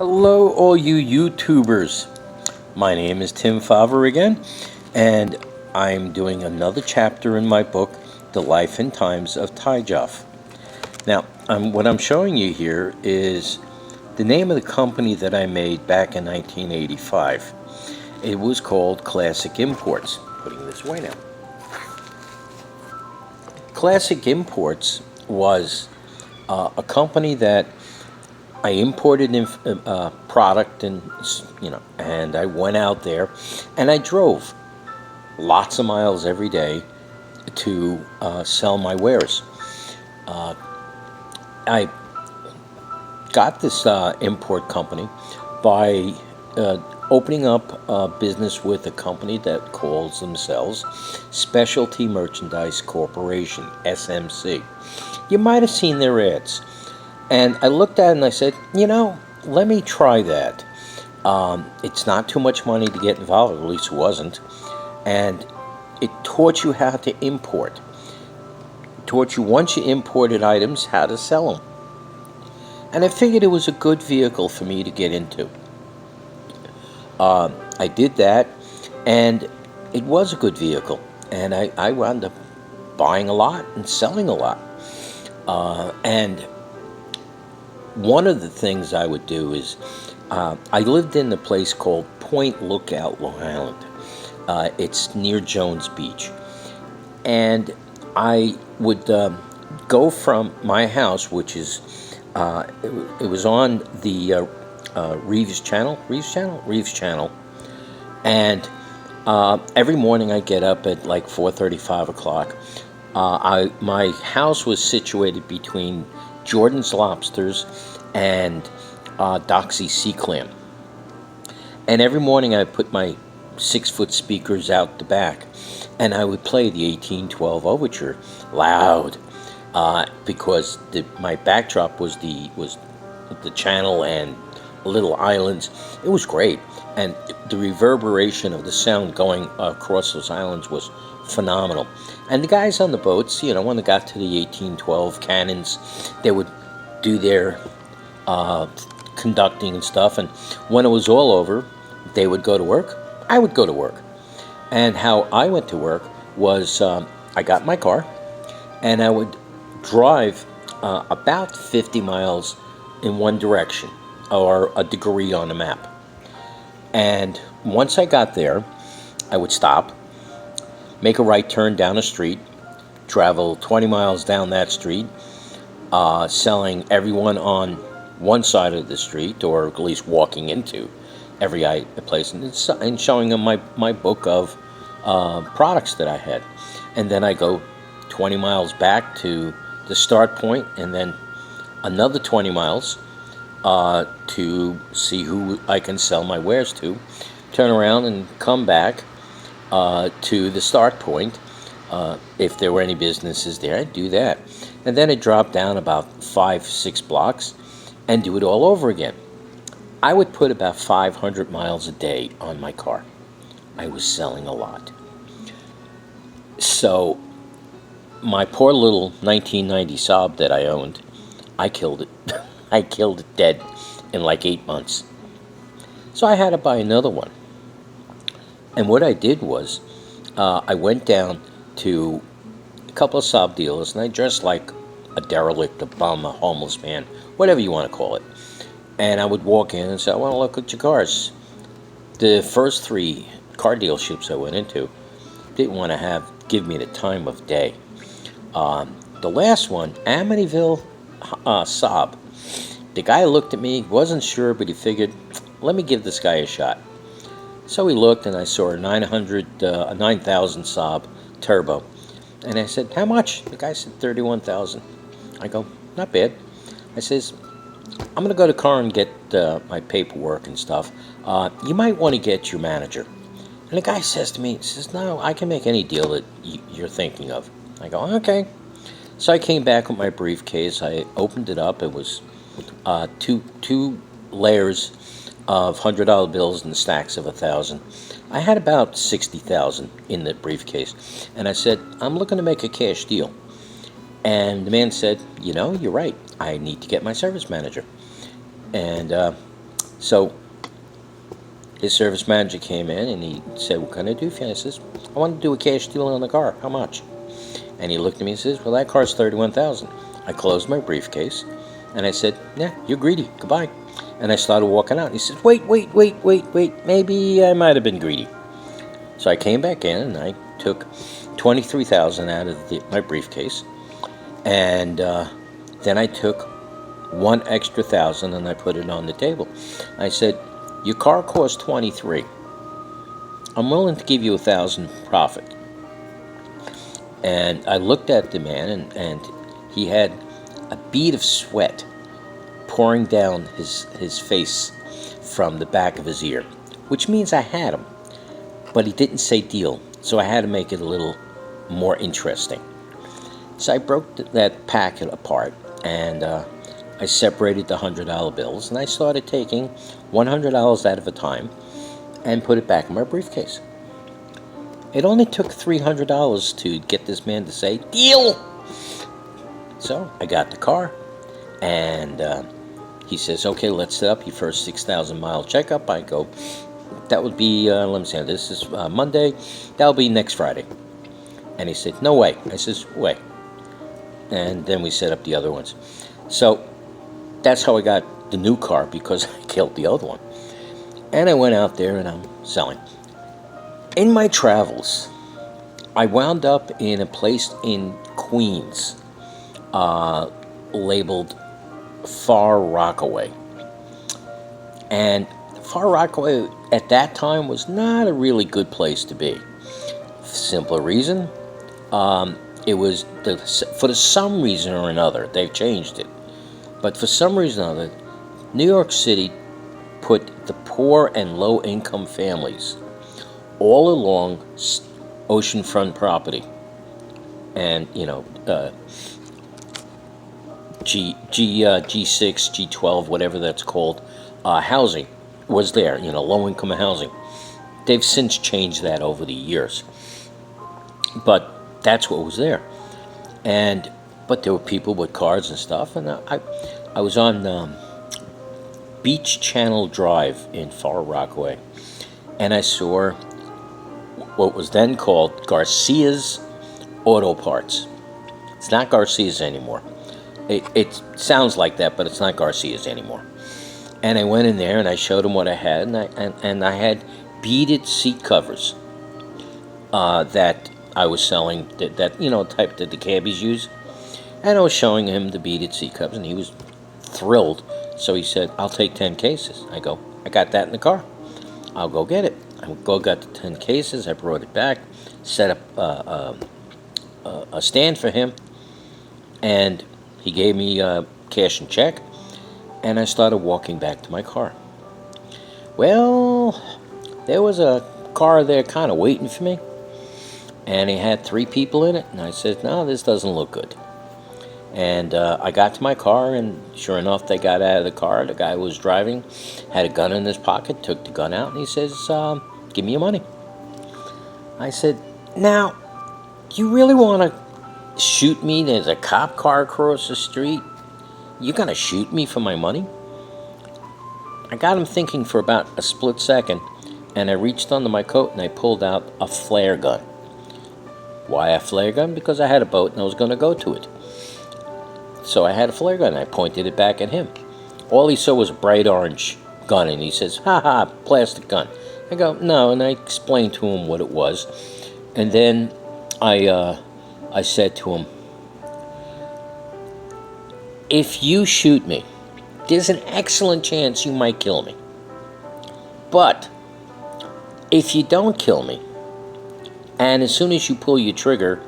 Hello, all you YouTubers. My name is Tim Favre again, and I'm doing another chapter in my book, The Life and Times of Tyjoff. Now, what I'm showing you here is the name of the company that I made back in 1985. It was called Classic Imports. Putting this away now. Classic Imports was a company that I imported product, and I went out there and I drove lots of miles every day to sell my wares. I got this import company by opening up a business with a company that calls themselves Specialty Merchandise Corporation, SMC. You might have seen their ads. And I looked at it and I said, let me try that. It's not too much money to get involved, at least it wasn't. And it taught you how to import. It taught you, once you imported items, how to sell them. And I figured it was a good vehicle for me to get into. I did that, and it was a good vehicle. And I wound up buying a lot and selling a lot. And one of the things I would do is, I lived in a place called Point Lookout, Long Island. It's near Jones Beach. And I would go from my house, which is, it was on the Reeves Channel. And every morning I get up at like 4:30, 5 o'clock. My house was situated between Jordan's Lobsters and Doxy Sea Clam. And every morning I put my 6-foot speakers out the back, and I would play the 1812 Overture loud, because my backdrop was the channel and little islands. It was great, and the reverberation of the sound going across those islands was phenomenal. And the guys on the boats, when they got to the 1812 cannons, they would do their conducting and stuff. And when it was all over, they would go to work. I would go to work. And how I went to work was, I got in my car, and I would drive about 50 miles in one direction, or a degree on the map. And once I got there, I would stop, make a right turn down a street, travel 20 miles down that street, selling everyone on one side of the street, or at least walking into every place, and showing them my book of products that I had. And then I go 20 miles back to the start point, and then another 20 miles to see who I can sell my wares to, turn around and come back to the start point. If there were any businesses there, I'd do that. And then I'd drop down about 5-6 blocks and do it all over again. I would put about 500 miles a day on my car. I was selling a lot. So my poor little 1990 Saab that I owned, I killed it. I killed it dead in like 8 months. So I had to buy another one. And what I did was, I went down to a couple of Saab dealers, and I dressed like a derelict, a bum, a homeless man, whatever you want to call it. And I would walk in and say, well, look at your cars. The first 3 car dealerships I went into didn't want to give me the time of day. The last one, Amityville Saab, the guy looked at me, wasn't sure, but he figured, let me give this guy a shot. So he looked, and I saw a 9000 Saab Turbo. And I said, how much? The guy said 31,000. I go, not bad. I says, I'm going to go to car and get my paperwork and stuff. You might want to get your manager. And the guy says to me, he says, no, I can make any deal that you're thinking of. I go, okay. So I came back with my briefcase. I opened it up. It was two layers of $100 bills and stacks of 1,000. I had about 60,000 in the briefcase, and I said, I'm looking to make a cash deal. And the man said, you're right. I need to get my service manager. And So his service manager came in and he said, "What can I do for you?" I says, "I want to do a cash deal on the car. How much?" And he looked at me and says, "Well, that car's $31,000. I closed my briefcase and I said, "Yeah, you're greedy. Goodbye." And I started walking out. And he says, "Wait, wait, wait, wait, wait. Maybe I might have been greedy." So I came back in and I took $23,000 out of my briefcase, and then I took one extra thousand and I put it on the table. I said, "Your car cost 23. I'm willing to give you 1,000 profit." And I looked at the man, and he had a bead of sweat pouring down his face from the back of his ear, which means I had him. But he didn't say deal, so I had to make it a little more interesting. So I broke that packet apart, and I separated the $100 bills, and I started taking $100 out of a time and put it back in my briefcase. It only took $300 to get this man to say, "Deal!" So I got the car, and he says, "Okay, let's set up your first 6,000 mile checkup." I go, "That would be, let me see, this is Monday, that'll be next Friday." And he said, "No way." I says, "Way." And then we set up the other ones. So that's how I got the new car, because I killed the other one. And I went out there and I'm selling. In my travels, I wound up in a place in Queens labeled Far Rockaway. And Far Rockaway at that time was not a really good place to be. Simple reason, it was for some reason or another, they've changed it. But for some reason or other, New York City put the poor and low-income families all along oceanfront property, and G6, G12, whatever that's called, housing was there. Low-income housing. They've since changed that over the years, but that's what was there. But there were people with cars and stuff, and I was on Beach Channel Drive in Far Rockaway, and I saw what was then called Garcia's Auto Parts. It's not Garcia's anymore. It sounds like that, but it's not Garcia's anymore. And I went in there and I showed them what I had, and I had beaded seat covers that I was selling, that type that the cabbies use. And I was showing him the beaded seat covers, and he was thrilled. So he said, "I'll take 10 cases." I go, "I got that in the car. I'll go get it." I got the 10 cases. I brought it back, set up a stand for him, and he gave me cash and check, and I started walking back to my car. Well, there was a car there kind of waiting for me, and it had 3 people in it, and I said, "No, this doesn't look good." And I got to my car, and sure enough, they got out of the car. The guy who was driving had a gun in his pocket, took the gun out, and he says, "Give me your money." I said, "Now, you really want to shoot me? There's a cop car across the street. You're going to shoot me for my money?" I got him thinking for about a split second, and I reached under my coat and I pulled out a flare gun. Why a flare gun? Because I had a boat and I was going to go to it. So I had a flare gun and I pointed it back at him. All he saw was a bright orange gun, and he says, "Ha ha, plastic gun." I go, "No," and I explained to him what it was. And then I said to him, "If you shoot me, there's an excellent chance you might kill me. But if you don't kill me, and as soon as you pull your trigger,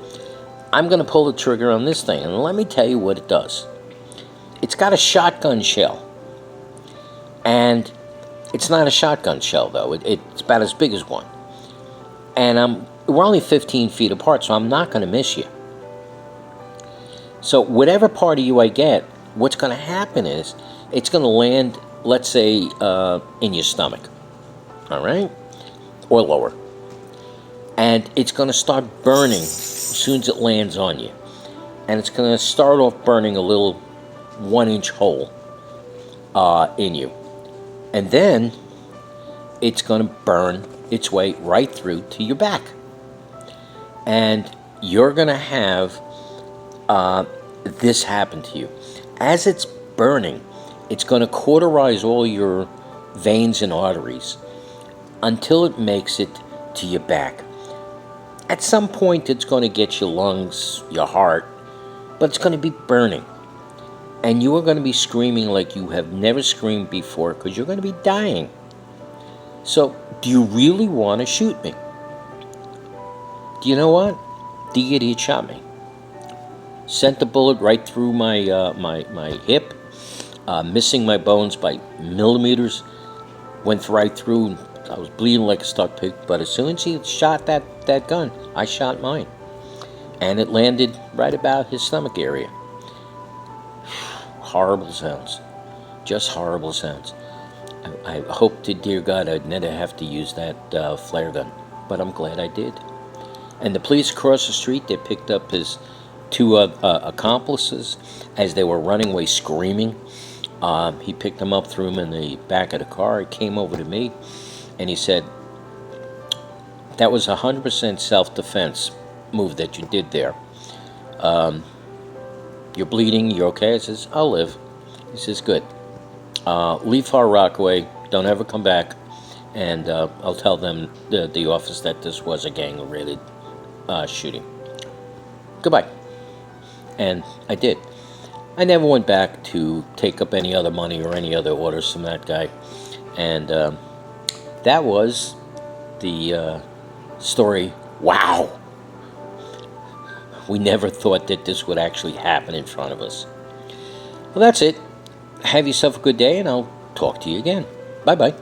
I'm going to pull the trigger on this thing, and let me tell you what it does. It's got a shotgun shell. And it's not a shotgun shell, though. It's about as big as one. And we're only 15 feet apart, so I'm not going to miss you. So whatever part of you I get, what's going to happen is it's going to land, let's say, in your stomach. All right? Or lower. And it's going to start burning as soon as it lands on you. And it's going to start off burning a little 1-inch hole in you. And then it's going to burn its way right through to your back. And you're going to have this happen to you. As it's burning, it's going to cauterize all your veins and arteries until it makes it to your back. At some point, it's going to get your lungs, your heart, but it's going to be burning. And you are going to be screaming like you have never screamed before because you're going to be dying. So, do you really want to shoot me? Do you know what? The idiot shot me. Sent the bullet right through my my hip, missing my bones by millimeters. Went right through. I was bleeding like a stuck pig. But as soon as he shot that gun, I shot mine. And it landed right about his stomach area. Horrible sounds. Just horrible sounds. I hope to dear God I'd never have to use that flare gun. But I'm glad I did. And the police across the street, they picked up his two accomplices as they were running away screaming. He picked them up, threw them in the back of the car. He came over to me, and he said, that was 100% self-defense move that you did there. You're bleeding, you're okay? I says, I'll live. He says, good. Leave Far Rockaway, don't ever come back, and I'll tell them, the office, that this was a gang-related shooting. Goodbye. And I did. I never went back to take up any other money or any other orders from that guy. And that was the story. Wow! We never thought that this would actually happen in front of us. Well, that's it. Have yourself a good day, and I'll talk to you again. Bye-bye.